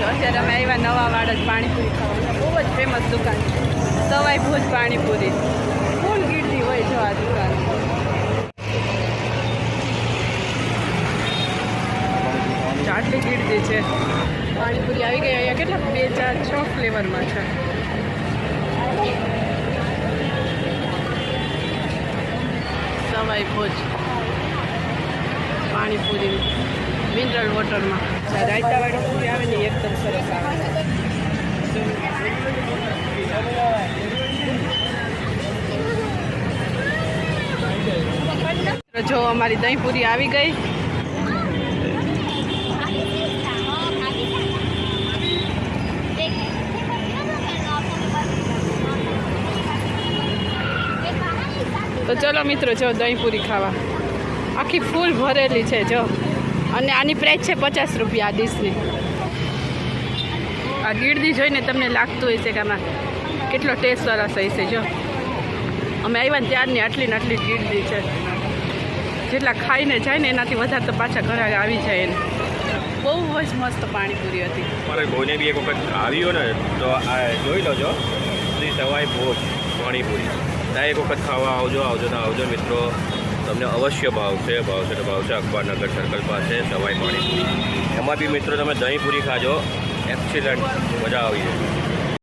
અત્યારે અમે આવ્યા નવા વાડ જ પાણીપુરી ખાવા. બહુ જ ફેમસ દુકાન છે સવાઈ ભુજ પાણીપુરી. ફૂલ ગીરદી હોય જો આ દુકાન. આટલી ગીરદી છે. પાણીપુરી આવી ગઈ. અહીંયા કેટલા 2, 4, 6 ફ્લેવરમાં છે. સવાઈ ભુજ પાણીપુરી મિનરલ વોટરમાં. રાયતાવાળી પૂરી આવે ને એકદમ સરસ આવે. જો અમારી દહીંપુરી આવી ગઈ. તો ચલો મિત્રો જો દહીંપુરી ખાવા. આખી ફૂલ ભરેલી છે જો. અને આની પ્રાઇસ છે 50 રૂપિયા આ ડીશની. આ ગીરદી જોઈને તમને લાગતું હશે કે આમાં કેટલો ટેસ્ટ સરસ હશે. જો અમે આવ્યા ને ત્યારની આટલી ને આટલી ગીરદી છે. જેટલા ખાઈને જાય ને એનાથી વધારે તો પાછા ઘરે આવી જાય એને. બહુ જ મસ્ત પાણીપુરી હતી. મારે કોઈને બી એક વખત આવ્યો ને તો આ જોઈ લો શ્રી સવાઈ ભુજ પાણીપુરી. ત્યાં એક વખત ખાવા આવજો મિત્રો. તમને અવશ્ય ભાવશે અખબારનગર સર્કલ પાસે સવાઈ પાણીપુરી. એમાં બી મિત્રો તમે દહીંપુરી ખાજો. એક્સિલન્ટ, મજા આવી જાય.